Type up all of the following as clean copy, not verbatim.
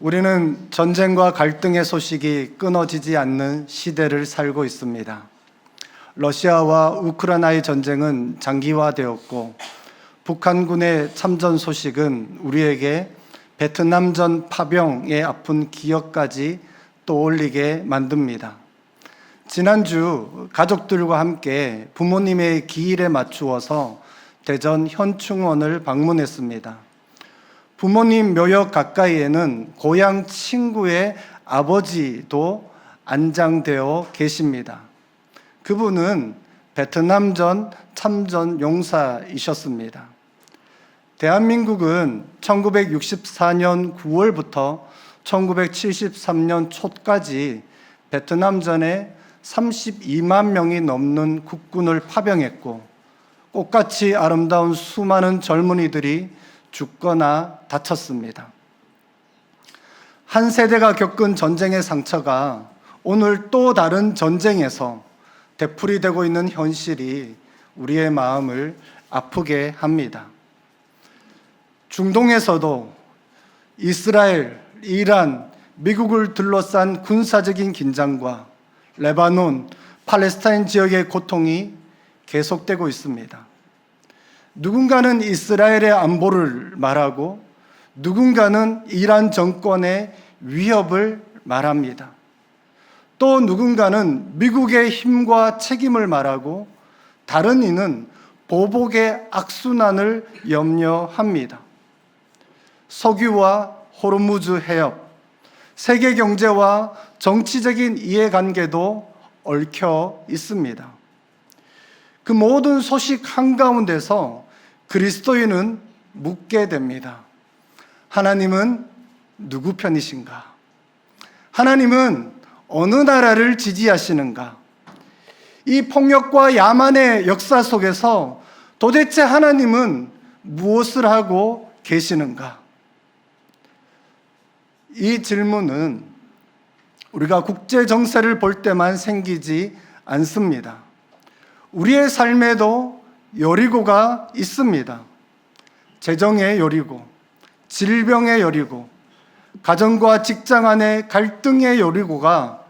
우리는 전쟁과 갈등의 소식이 끊어지지 않는 시대를 살고 있습니다. 러시아와 우크라이나의 전쟁은 장기화되었고, 북한군의 참전 소식은 우리에게 베트남전 파병의 아픈 기억까지 떠올리게 만듭니다. 지난주 가족들과 함께 부모님의 기일에 맞추어서 대전 현충원을 방문했습니다. 부모님 묘역 가까이에는 고향 친구의 아버지도 안장되어 계십니다. 그분은 베트남전 참전 용사이셨습니다. 대한민국은 1964년 9월부터 1973년 초까지 베트남전에 32만 명이 넘는 국군을 파병했고, 꽃같이 아름다운 수많은 젊은이들이 죽거나 다쳤습니다. 한 세대가 겪은 전쟁의 상처가 오늘 또 다른 전쟁에서 되풀이되고 있는 현실이 우리의 마음을 아프게 합니다. 중동에서도 이스라엘, 이란, 미국을 둘러싼 군사적인 긴장과 레바논, 팔레스타인 지역의 고통이 계속되고 있습니다. 누군가는 이스라엘의 안보를 말하고 누군가는 이란 정권의 위협을 말합니다. 또 누군가는 미국의 힘과 책임을 말하고 다른 이는 보복의 악순환을 염려합니다. 석유와 호르무즈 해협, 세계 경제와 정치적인 이해관계도 얽혀 있습니다. 그 모든 소식 한가운데서 그리스도인은 묻게 됩니다. 하나님은 누구 편이신가? 하나님은 어느 나라를 지지하시는가? 이 폭력과 야만의 역사 속에서 도대체 하나님은 무엇을 하고 계시는가? 이 질문은 우리가 국제 정세를 볼 때만 생기지 않습니다. 우리의 삶에도 여리고가 있습니다. 재정의 여리고, 질병의 여리고, 가정과 직장 안의 갈등의 여리고가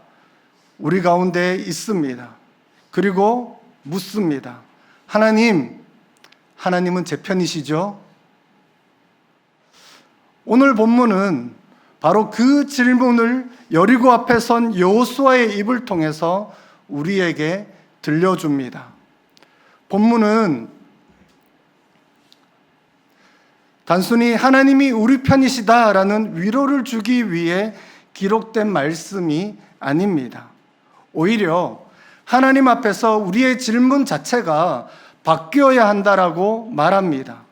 우리 가운데 있습니다. 그리고 묻습니다. 하나님은 제 편이시죠? 오늘 본문은 바로 그 질문을 여리고 앞에 선 여호수아의 입을 통해서 우리에게 들려줍니다. 본문은 단순히 하나님이 우리 편이시다라는 위로를 주기 위해 기록된 말씀이 아닙니다. 오히려 하나님 앞에서 우리의 질문 자체가 바뀌어야 한다라고 말합니다.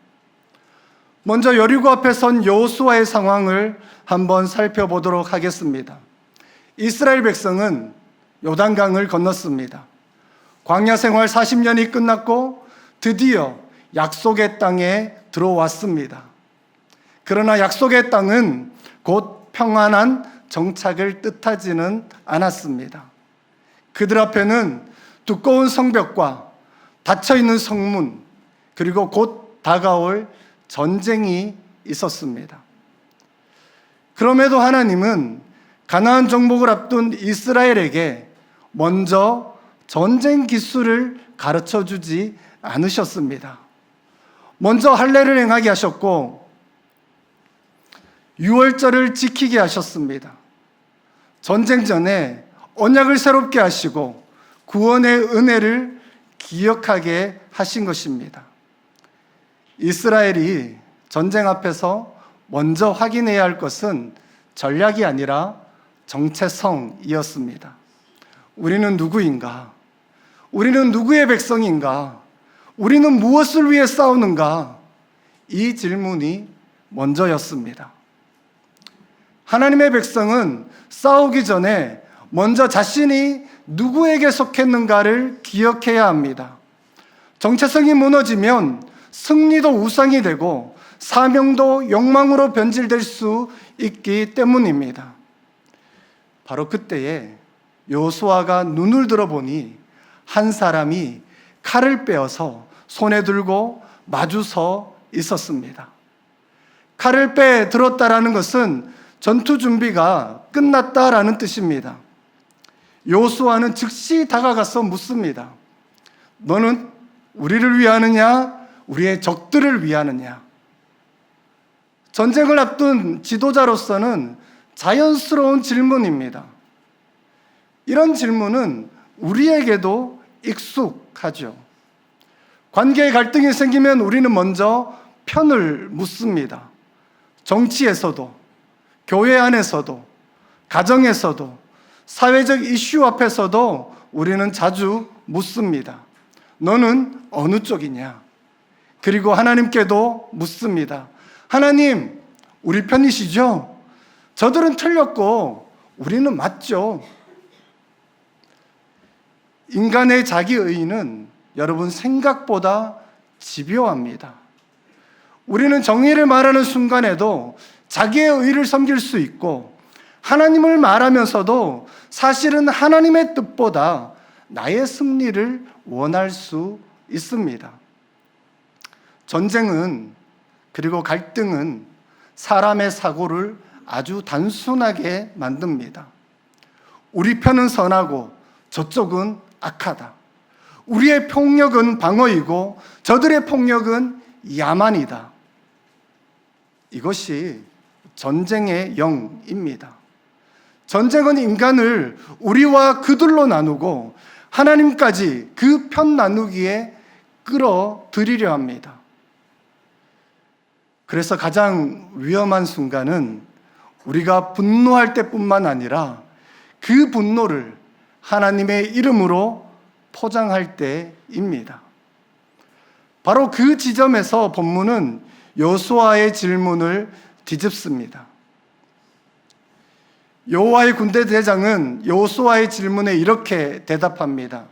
먼저 여리고 앞에 선 여호수아의 상황을 한번 살펴보도록 하겠습니다. 이스라엘 백성은 요단강을 건넜습니다. 광야 생활 40년이 끝났고 드디어 약속의 땅에 들어왔습니다. 그러나 약속의 땅은 곧 평안한 정착을 뜻하지는 않았습니다. 그들 앞에는 두꺼운 성벽과 닫혀있는 성문, 그리고 곧 다가올 전쟁이 있었습니다. 그럼에도 하나님은 가나안 정복을 앞둔 이스라엘에게 먼저 전쟁 기술을 가르쳐 주지 않으셨습니다. 먼저 할례를 행하게 하셨고 유월절을 지키게 하셨습니다. 전쟁 전에 언약을 새롭게 하시고 구원의 은혜를 기억하게 하신 것입니다. 이스라엘이 전쟁 앞에서 먼저 확인해야 할 것은 전략이 아니라 정체성이었습니다. 우리는 누구인가? 우리는 누구의 백성인가? 우리는 무엇을 위해 싸우는가? 이 질문이 먼저였습니다. 하나님의 백성은 싸우기 전에 먼저 자신이 누구에게 속했는가를 기억해야 합니다. 정체성이 무너지면 승리도 우상이 되고 사명도 욕망으로 변질될 수 있기 때문입니다. 바로 그때에 여호수아가 눈을 들어보니 한 사람이 칼을 빼어서 손에 들고 마주 서 있었습니다. 칼을 빼 들었다라는 것은 전투 준비가 끝났다라는 뜻입니다. 여호수아는 즉시 다가가서 묻습니다. 너는 우리를 위하느냐, 우리의 적들을 위하느냐? 전쟁을 앞둔 지도자로서는 자연스러운 질문입니다. 이런 질문은 우리에게도 익숙하죠. 관계에 갈등이 생기면 우리는 먼저 편을 묻습니다. 정치에서도, 교회 안에서도, 가정에서도, 사회적 이슈 앞에서도 우리는 자주 묻습니다. 너는 어느 쪽이냐? 그리고 하나님께도 묻습니다. 하나님, 우리 편이시죠? 저들은 틀렸고 우리는 맞죠? 인간의 자기의는 여러분 생각보다 집요합니다. 우리는 정의를 말하는 순간에도 자기의 의를 섬길 수 있고 하나님을 말하면서도 사실은 하나님의 뜻보다 나의 승리를 원할 수 있습니다. 전쟁은 그리고 갈등은 사람의 사고를 아주 단순하게 만듭니다. 우리 편은 선하고 저쪽은 악하다. 우리의 폭력은 방어이고 저들의 폭력은 야만이다. 이것이 전쟁의 영입니다. 전쟁은 인간을 우리와 그들로 나누고 하나님까지 그 편 나누기에 끌어들이려 합니다. 그래서 가장 위험한 순간은 우리가 분노할 때뿐만 아니라 그 분노를 하나님의 이름으로 포장할 때입니다. 바로 그 지점에서 본문은 여호수아의 질문을 뒤집습니다. 여호와의 군대 대장은 여호수아의 질문에 이렇게 대답합니다.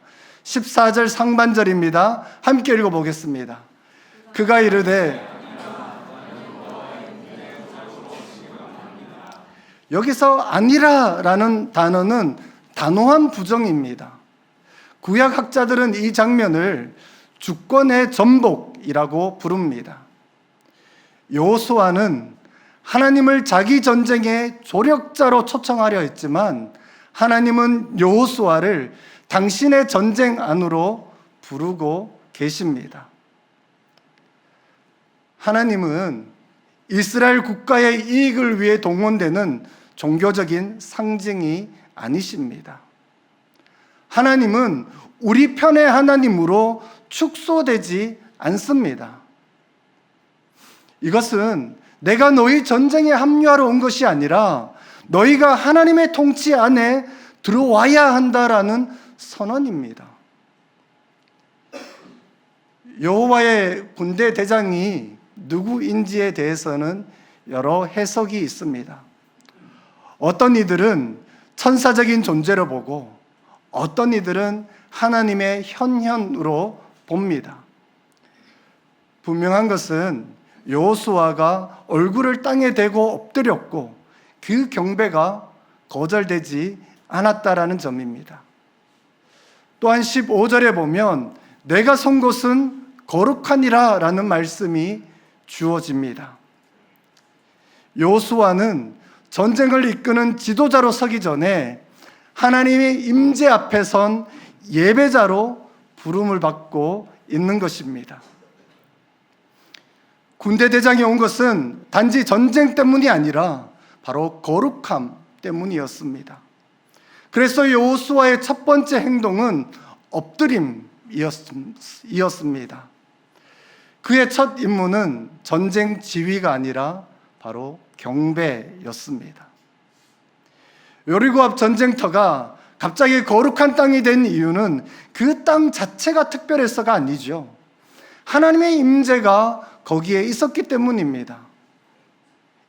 14절 상반절입니다. 함께 읽어보겠습니다. 그가 이르되, 여기서 아니라라는 단어는 단호한 부정입니다. 구약 학자들은 이 장면을 주권의 전복이라고 부릅니다. 여호수아는 하나님을 자기 전쟁의 조력자로 초청하려 했지만 하나님은 여호수아를 당신의 전쟁 안으로 부르고 계십니다. 하나님은 이스라엘 국가의 이익을 위해 동원되는 종교적인 상징이 아니십니다. 하나님은 우리 편의 하나님으로 축소되지 않습니다. 이것은 내가 너희 전쟁에 합류하러 온 것이 아니라 너희가 하나님의 통치 안에 들어와야 한다라는 선언입니다. 여호와의 군대 대장이 누구인지에 대해서는 여러 해석이 있습니다. 어떤 이들은 천사적인 존재로 보고 어떤 이들은 하나님의 현현으로 봅니다. 분명한 것은 여호수아가 얼굴을 땅에 대고 엎드렸고 그 경배가 거절되지 않았다라는 점입니다. 또한 15절에 보면 내가 선 곳은 거룩하니라 라는 말씀이 주어집니다. 여호수아는 전쟁을 이끄는 지도자로 서기 전에 하나님의 임재 앞에 선 예배자로 부름을 받고 있는 것입니다. 군대 대장이 온 것은 단지 전쟁 때문이 아니라 바로 거룩함 때문이었습니다. 그래서 여호수아의 첫 번째 행동은 엎드림이었습니다. 그의 첫 임무는 전쟁 지휘가 아니라 바로 경배였습니다. 여리고 앞 전쟁터가 갑자기 거룩한 땅이 된 이유는 그 땅 자체가 특별해서가 아니죠. 하나님의 임재가 거기에 있었기 때문입니다.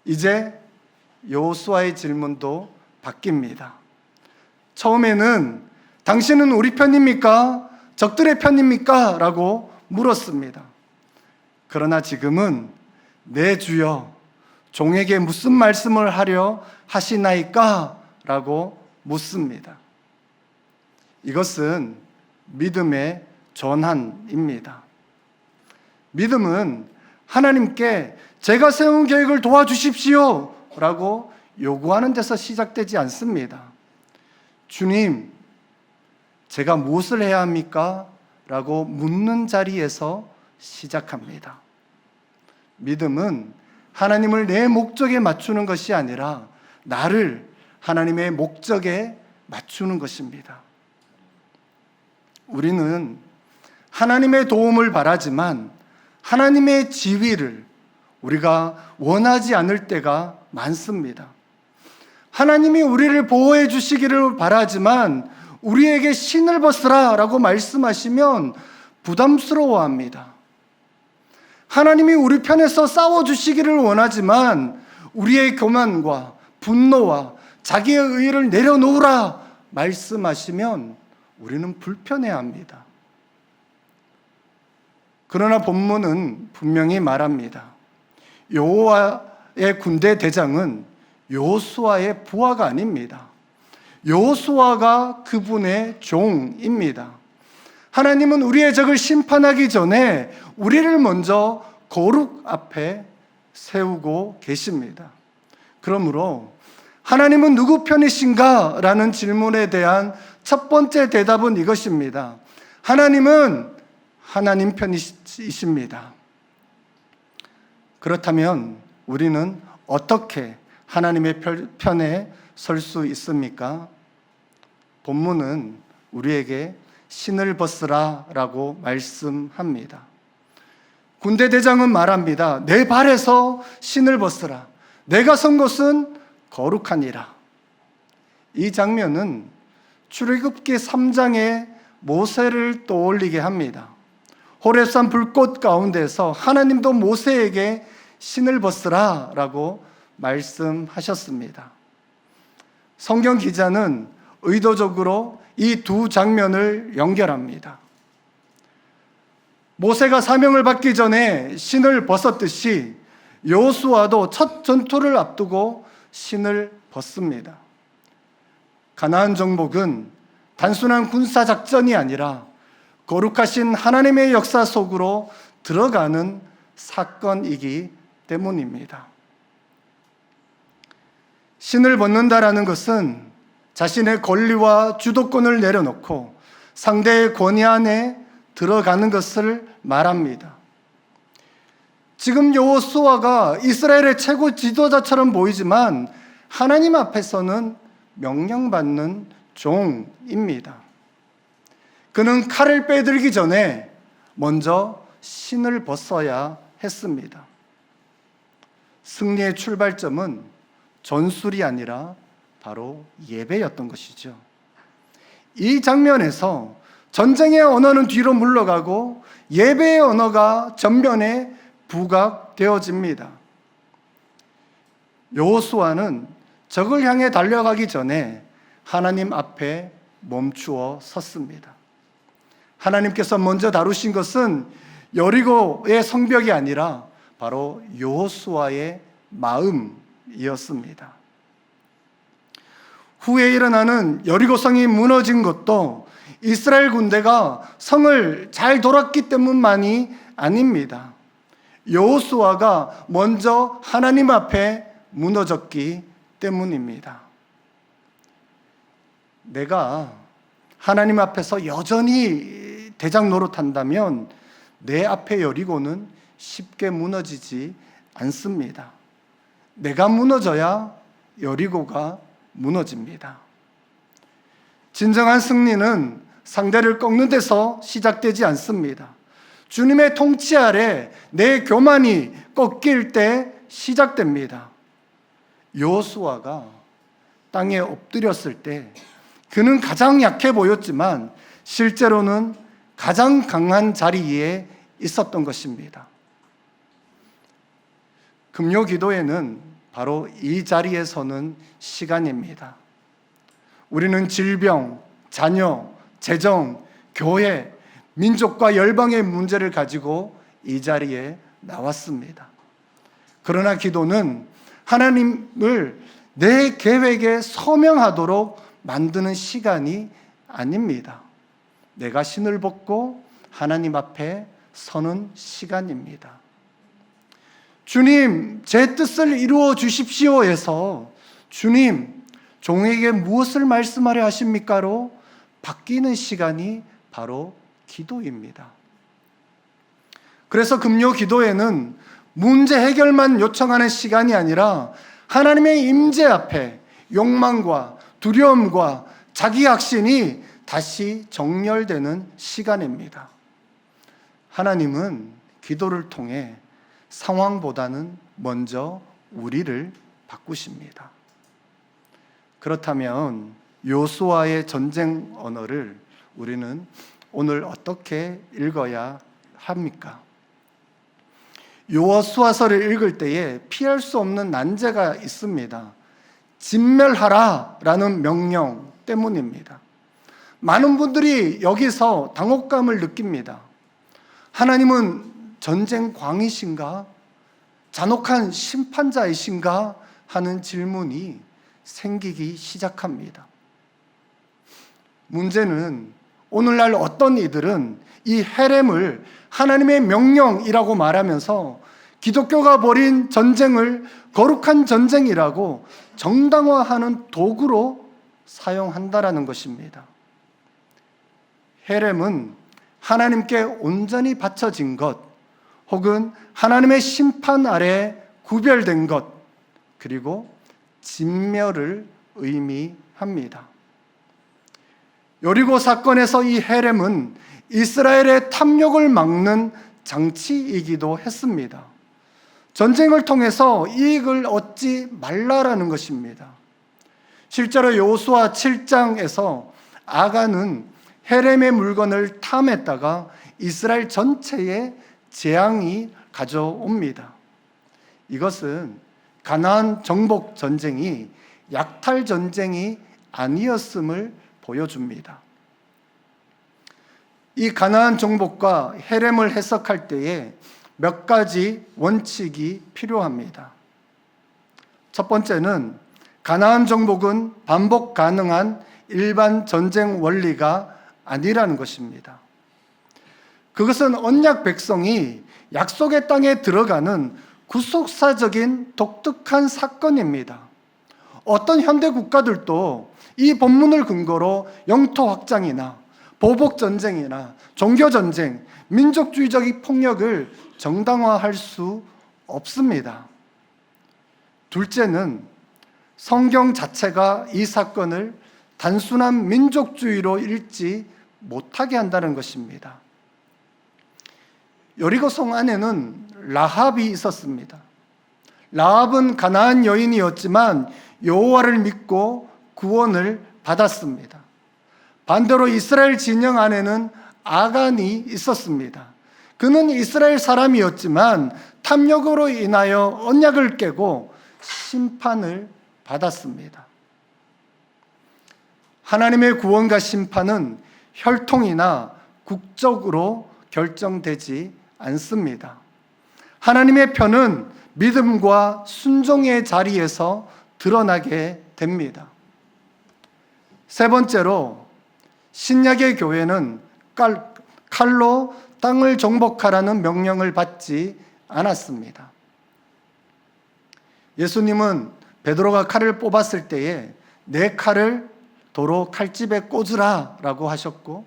이제 여호수아의 질문도 바뀝니다. 처음에는 당신은 우리 편입니까? 적들의 편입니까? 라고 물었습니다. 그러나 지금은 내 주여, 종에게 무슨 말씀을 하려 하시나이까? 라고 묻습니다. 이것은 믿음의 전환입니다. 믿음은 하나님께 제가 세운 계획을 도와주십시오 라고 요구하는 데서 시작되지 않습니다. 주님, 제가 무엇을 해야 합니까? 라고 묻는 자리에서 시작합니다. 믿음은 하나님을 내 목적에 맞추는 것이 아니라 나를 하나님의 목적에 맞추는 것입니다. 우리는 하나님의 도움을 바라지만 하나님의 지위를 우리가 원하지 않을 때가 많습니다. 하나님이 우리를 보호해 주시기를 바라지만 우리에게 신을 벗으라 라고 말씀하시면 부담스러워합니다. 하나님이 우리 편에서 싸워주시기를 원하지만 우리의 교만과 분노와 자기의 의의를 내려놓으라 말씀하시면 우리는 불편해합니다. 그러나 본문은 분명히 말합니다. 여호와의 군대 대장은 여호수아의 부하가 아닙니다. 여호수아가 그분의 종입니다. 하나님은 우리의 적을 심판하기 전에 우리를 먼저 거룩 앞에 세우고 계십니다. 그러므로 하나님은 누구 편이신가? 라는 질문에 대한 첫 번째 대답은 이것입니다. 하나님은 하나님 편이십니다. 그렇다면 우리는 어떻게 하나님의 편에 설 수 있습니까? 본문은 우리에게 신을 벗으라 라고 말씀합니다. 군대 대장은 말합니다. 내 발에서 신을 벗으라. 내가 선 곳은 거룩하니라. 이 장면은 출애굽기 3장의 모세를 떠올리게 합니다. 호렙산 불꽃 가운데서 하나님도 모세에게 신을 벗으라 라고 말씀하셨습니다. 성경 기자는 의도적으로 이 두 장면을 연결합니다. 모세가 사명을 받기 전에 신을 벗었듯이 여호수아도 첫 전투를 앞두고 신을 벗습니다. 가나안 정복은 단순한 군사 작전이 아니라 거룩하신 하나님의 역사 속으로 들어가는 사건이기 때문입니다. 신을 벗는다라는 것은 자신의 권리와 주도권을 내려놓고 상대의 권위 안에 들어가는 것을 말합니다. 지금 여호수아가 이스라엘의 최고 지도자처럼 보이지만 하나님 앞에서는 명령받는 종입니다. 그는 칼을 빼들기 전에 먼저 신을 벗어야 했습니다. 승리의 출발점은 전술이 아니라 바로 예배였던 것이죠. 이 장면에서 전쟁의 언어는 뒤로 물러가고 예배의 언어가 전면에 부각되어집니다. 여호수아는 적을 향해 달려가기 전에 하나님 앞에 멈추어 섰습니다. 하나님께서 먼저 다루신 것은 여리고의 성벽이 아니라 바로 여호수아의 마음이었습니다. 후에 일어나는 여리고성이 무너진 것도 이스라엘 군대가 성을 잘 돌았기 때문만이 아닙니다. 여호수아가 먼저 하나님 앞에 무너졌기 때문입니다. 내가 하나님 앞에서 여전히 대장 노릇한다면 내 앞에 여리고는 쉽게 무너지지 않습니다. 내가 무너져야 여리고가 무너집니다. 진정한 승리는 상대를 꺾는 데서 시작되지 않습니다. 주님의 통치 아래 내 교만이 꺾일 때 시작됩니다. 여호수아가 땅에 엎드렸을 때 그는 가장 약해 보였지만 실제로는 가장 강한 자리에 있었던 것입니다. 금요 기도회는 바로 이 자리에 서는 시간입니다. 우리는 질병, 자녀, 재정, 교회, 민족과 열방의 문제를 가지고 이 자리에 나왔습니다. 그러나 기도는 하나님을 내 계획에 서명하도록 만드는 시간이 아닙니다. 내가 신을 벗고 하나님 앞에 서는 시간입니다. 주님, 제 뜻을 이루어 주십시오에서 주님, 종에게 무엇을 말씀하려 하십니까로 바뀌는 시간이 바로 기도입니다. 그래서 금요 기도에는 문제 해결만 요청하는 시간이 아니라 하나님의 임재 앞에 욕망과 두려움과 자기 확신이 다시 정렬되는 시간입니다. 하나님은 기도를 통해 상황보다는 먼저 우리를 바꾸십니다. 그렇다면 요수아의 전쟁 언어를 우리는 오늘 어떻게 읽어야 합니까? 여호수아서를 읽을 때에 피할 수 없는 난제가 있습니다. 진멸하라 라는 명령 때문입니다. 많은 분들이 여기서 당혹감을 느낍니다. 하나님은 전쟁 광이신가? 잔혹한 심판자이신가? 하는 질문이 생기기 시작합니다. 문제는 오늘날 어떤 이들은 이 헤렘을 하나님의 명령이라고 말하면서 기독교가 벌인 전쟁을 거룩한 전쟁이라고 정당화하는 도구로 사용한다라는 것입니다. 헤렘은 하나님께 온전히 바쳐진 것, 혹은 하나님의 심판 아래 구별된 것, 그리고 진멸을 의미합니다. 여리고 사건에서 이 헤렘은 이스라엘의 탐욕을 막는 장치이기도 했습니다. 전쟁을 통해서 이익을 얻지 말라라는 것입니다. 실제로 여호수아 7장에서 아간은 헤렘의 물건을 탐했다가 이스라엘 전체에 재앙이 가져옵니다. 이것은 가나안 정복 전쟁이 약탈 전쟁이 아니었음을 보여줍니다. 이 가나안 정복과 헤렘을 해석할 때에 몇 가지 원칙이 필요합니다. 첫 번째는 가나안 정복은 반복 가능한 일반 전쟁 원리가 아니라는 것입니다. 그것은 언약 백성이 약속의 땅에 들어가는 구속사적인 독특한 사건입니다. 어떤 현대 국가들도 이 본문을 근거로 영토 확장이나 보복 전쟁이나 종교 전쟁, 민족주의적인 폭력을 정당화할 수 없습니다. 둘째는 성경 자체가 이 사건을 단순한 민족주의로 읽지 못하게 한다는 것입니다. 여리고성 안에는 라합이 있었습니다. 라합은 가나안 여인이었지만 여호와를 믿고 구원을 받았습니다. 반대로 이스라엘 진영 안에는 아간이 있었습니다. 그는 이스라엘 사람이었지만 탐욕으로 인하여 언약을 깨고 심판을 받았습니다. 하나님의 구원과 심판은 혈통이나 국적으로 결정되지 않습니다. 하나님의 편은 믿음과 순종의 자리에서 드러나게 됩니다. 세 번째로 신약의 교회는 칼로 땅을 정복하라는 명령을 받지 않았습니다. 예수님은 베드로가 칼을 뽑았을 때에 내 칼을 도로 칼집에 꽂으라 라고 하셨고,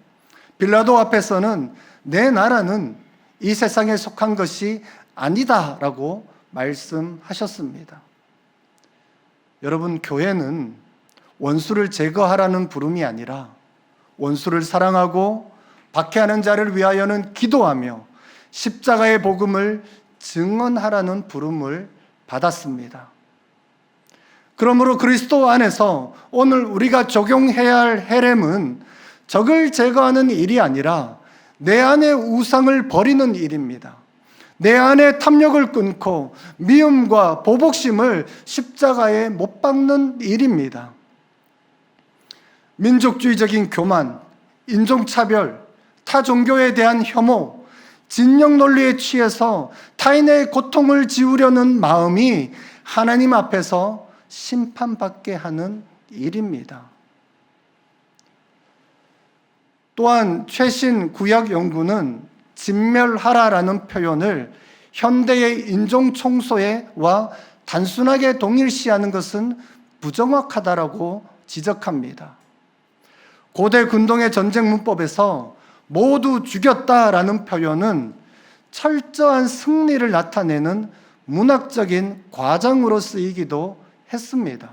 빌라도 앞에서는 내 나라는 이 세상에 속한 것이 아니다 라고 말씀하셨습니다. 여러분, 교회는 원수를 제거하라는 부름이 아니라 원수를 사랑하고 박해하는 자를 위하여는 기도하며 십자가의 복음을 증언하라는 부름을 받았습니다. 그러므로 그리스도 안에서 오늘 우리가 적용해야 할 헤렘은 적을 제거하는 일이 아니라 내 안의 우상을 버리는 일입니다. 내 안의 탐욕을 끊고 미움과 보복심을 십자가에 못 박는 일입니다. 민족주의적인 교만, 인종차별, 타 종교에 대한 혐오, 진영 논리에 취해서 타인의 고통을 지우려는 마음이 하나님 앞에서 심판받게 하는 일입니다. 또한 최신 구약 연구는 진멸하라라는 표현을 현대의 인종 청소와 단순하게 동일시하는 것은 부정확하다라고 지적합니다. 고대 근동의 전쟁 문법에서 모두 죽였다라는 표현은 철저한 승리를 나타내는 문학적인 과장으로 쓰이기도 했습니다.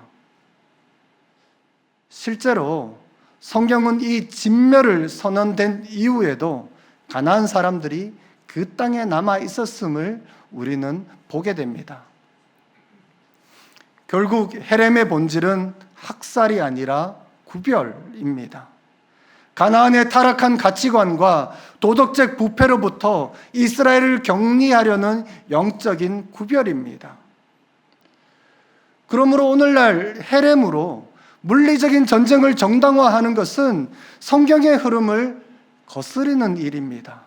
실제로 성경은 이 진멸을 선언된 이후에도 가나안 사람들이 그 땅에 남아 있었음을 우리는 보게 됩니다. 결국 헤렘의 본질은 학살이 아니라 구별입니다. 가나안의 타락한 가치관과 도덕적 부패로부터 이스라엘을 격리하려는 영적인 구별입니다. 그러므로 오늘날 헤렘으로 물리적인 전쟁을 정당화하는 것은 성경의 흐름을 거스르는 일입니다.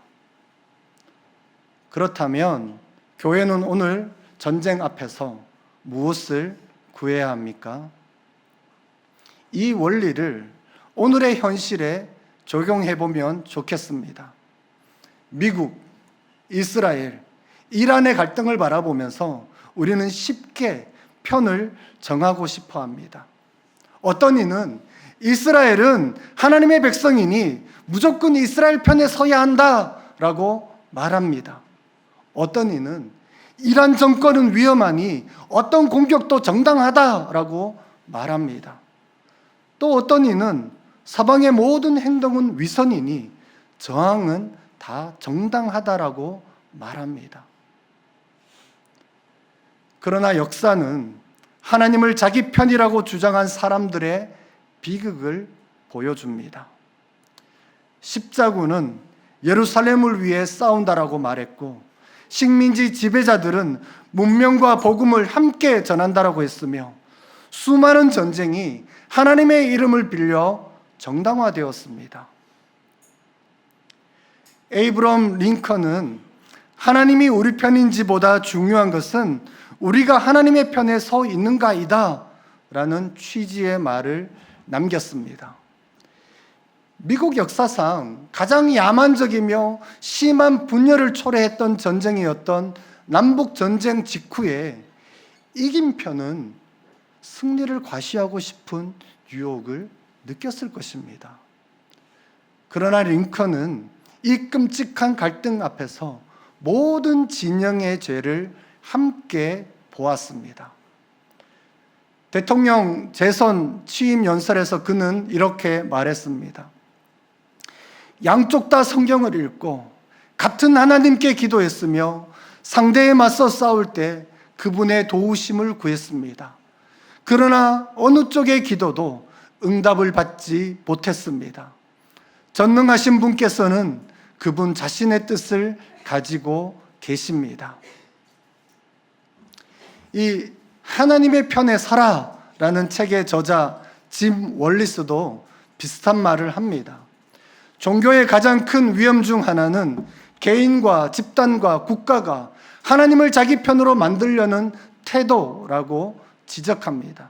그렇다면 교회는 오늘 전쟁 앞에서 무엇을 구해야 합니까? 이 원리를 오늘의 현실에 적용해 보면 좋겠습니다. 미국, 이스라엘, 이란의 갈등을 바라보면서 우리는 쉽게 편을 정하고 싶어 합니다. 어떤 이는 이스라엘은 하나님의 백성이니 무조건 이스라엘 편에 서야 한다라고 말합니다. 어떤 이는 이란 정권은 위험하니 어떤 공격도 정당하다라고 말합니다. 또 어떤 이는 서방의 모든 행동은 위선이니 저항은 다 정당하다라고 말합니다. 그러나 역사는 하나님을 자기 편이라고 주장한 사람들의 비극을 보여줍니다. 십자군은 예루살렘을 위해 싸운다라고 말했고, 식민지 지배자들은 문명과 복음을 함께 전한다라고 했으며, 수많은 전쟁이 하나님의 이름을 빌려 정당화되었습니다. 에이브럼 링컨은 하나님이 우리 편인지보다 중요한 것은 우리가 하나님의 편에 서 있는가이다 라는 취지의 말을 남겼습니다. 미국 역사상 가장 야만적이며 심한 분열을 초래했던 전쟁이었던 남북전쟁 직후에 이긴 편은 승리를 과시하고 싶은 유혹을 느꼈을 것입니다. 그러나 링컨은 이 끔찍한 갈등 앞에서 모든 진영의 죄를 함께 보았습니다. 대통령 재선 취임 연설에서 그는 이렇게 말했습니다. 양쪽 다 성경을 읽고 같은 하나님께 기도했으며 상대에 맞서 싸울 때 그분의 도우심을 구했습니다. 그러나 어느 쪽의 기도도 응답을 받지 못했습니다. 전능하신 분께서는 그분 자신의 뜻을 가지고 계십니다. 이 하나님의 편에 서라라는 책의 저자 짐 월리스도 비슷한 말을 합니다. 종교의 가장 큰 위험 중 하나는 개인과 집단과 국가가 하나님을 자기 편으로 만들려는 태도라고 지적합니다.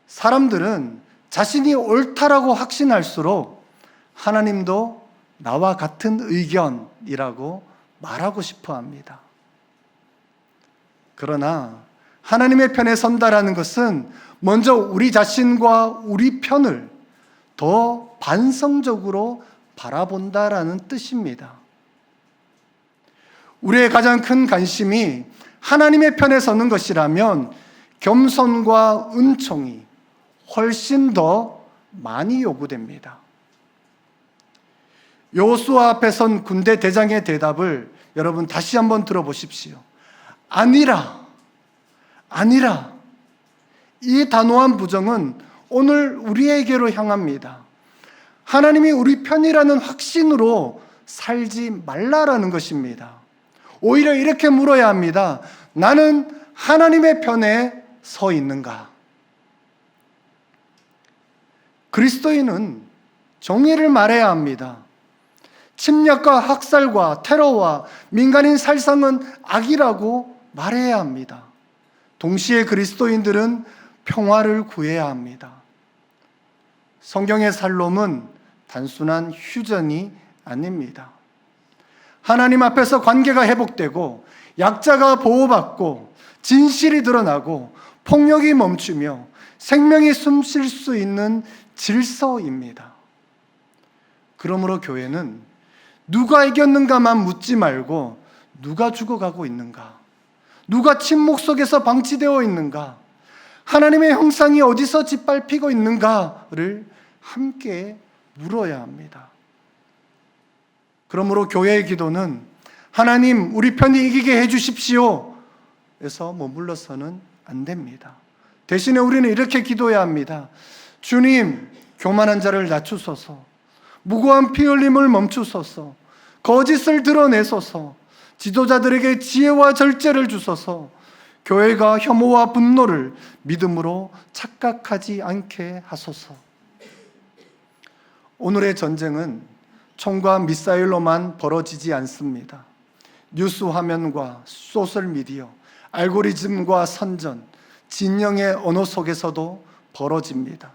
사람들은 자신이 옳다라고 확신할수록 하나님도 나와 같은 의견이라고 말하고 싶어 합니다. 그러나 하나님의 편에 선다라는 것은 먼저 우리 자신과 우리 편을 더 반성적으로 바라본다라는 뜻입니다. 우리의 가장 큰 관심이 하나님의 편에 서는 것이라면 겸손과 은총이 훨씬 더 많이 요구됩니다. 여호수아 앞에 선 군대 대장의 대답을 여러분 다시 한번 들어보십시오. 아니라. 이 단호한 부정은 오늘 우리에게로 향합니다. 하나님이 우리 편이라는 확신으로 살지 말라라는 것입니다. 오히려 이렇게 물어야 합니다. 나는 하나님의 편에 서 있는가? 그리스도인은 정의를 말해야 합니다. 침략과 학살과 테러와 민간인 살상은 악이라고 말해야 합니다. 동시에 그리스도인들은 평화를 구해야 합니다. 성경의 살롬은 단순한 휴전이 아닙니다. 하나님 앞에서 관계가 회복되고 약자가 보호받고 진실이 드러나고 폭력이 멈추며 생명이 숨쉴 수 있는 질서입니다. 그러므로 교회는 누가 이겼는가만 묻지 말고 누가 죽어가고 있는가, 누가 침묵 속에서 방치되어 있는가, 하나님의 형상이 어디서 짓밟히고 있는가를 함께 물어야 합니다. 그러므로 교회의 기도는 하나님 우리 편이 이기게 해주십시오 에서 머물러서는 안 됩니다. 대신에 우리는 이렇게 기도해야 합니다. 주님, 교만한 자를 낮추소서, 무고한 피 흘림을 멈추소서, 거짓을 드러내소서, 지도자들에게 지혜와 절제를 주소서, 교회가 혐오와 분노를 믿음으로 착각하지 않게 하소서. 오늘의 전쟁은 총과 미사일로만 벌어지지 않습니다. 뉴스 화면과 소셜미디어, 알고리즘과 선전, 진영의 언어 속에서도 벌어집니다.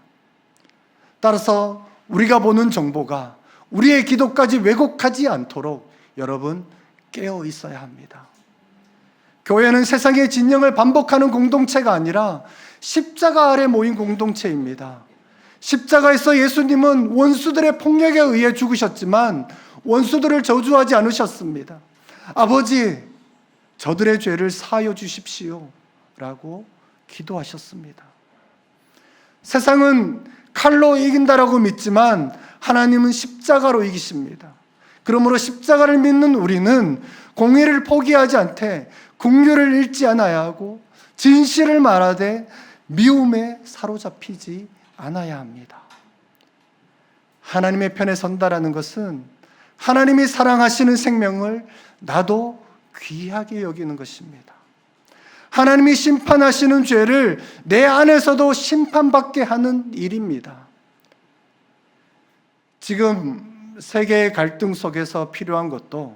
따라서 우리가 보는 정보가 우리의 기도까지 왜곡하지 않도록 여러분 깨어 있어야 합니다. 교회는 세상의 진영을 반복하는 공동체가 아니라 십자가 아래 모인 공동체입니다. 십자가에서 예수님은 원수들의 폭력에 의해 죽으셨지만 원수들을 저주하지 않으셨습니다. 아버지, 저들의 죄를 사하여 주십시오 라고 기도하셨습니다. 세상은 칼로 이긴다라고 믿지만 하나님은 십자가로 이기십니다. 그러므로 십자가를 믿는 우리는 공의를 포기하지 않되 긍휼을 잃지 않아야 하고 진실을 말하되 미움에 사로잡히지 않아야 합니다. 하나님의 편에 선다라는 것은 하나님이 사랑하시는 생명을 나도 귀하게 여기는 것입니다. 하나님이 심판하시는 죄를 내 안에서도 심판받게 하는 일입니다. 지금 세계의 갈등 속에서 필요한 것도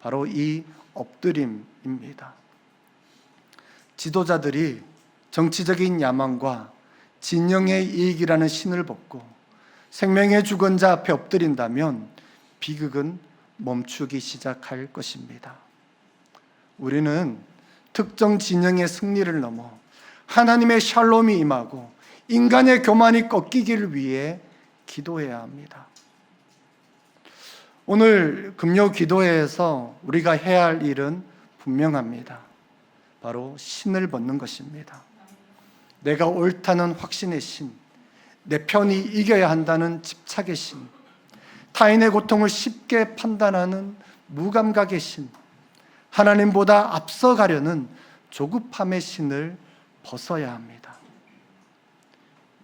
바로 이 엎드림입니다. 지도자들이 정치적인 야망과 진영의 이익이라는 신을 벗고 생명의 주권자 앞에 엎드린다면 비극은 멈추기 시작할 것입니다. 우리는 특정 진영의 승리를 넘어 하나님의 샬롬이 임하고 인간의 교만이 꺾이기를 위해 기도해야 합니다. 오늘 금요 기도회에서 우리가 해야 할 일은 분명합니다. 바로 신을 벗는 것입니다. 내가 옳다는 확신의 신, 내 편이 이겨야 한다는 집착의 신, 타인의 고통을 쉽게 판단하는 무감각의 신, 하나님보다 앞서가려는 조급함의 신을 벗어야 합니다.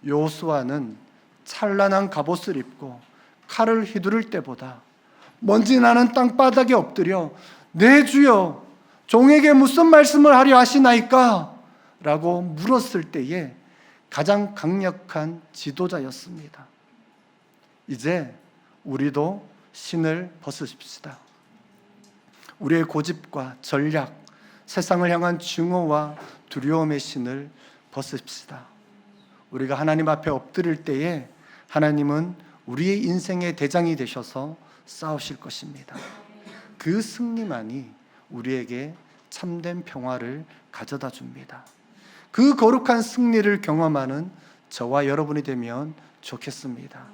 여호수아는 찬란한 갑옷을 입고 칼을 휘두를 때보다 먼지 나는 땅바닥에 엎드려 내 주여 종에게 무슨 말씀을 하려 하시나이까? 라고 물었을 때에 가장 강력한 지도자였습니다. 이제 우리도 신을 벗으십시다. 우리의 고집과 전략, 세상을 향한 증오와 두려움의 신을 벗읍시다. 우리가 하나님 앞에 엎드릴 때에 하나님은 우리의 인생의 대장이 되셔서 싸우실 것입니다. 그 승리만이 우리에게 참된 평화를 가져다 줍니다. 그 거룩한 승리를 경험하는 저와 여러분이 되면 좋겠습니다.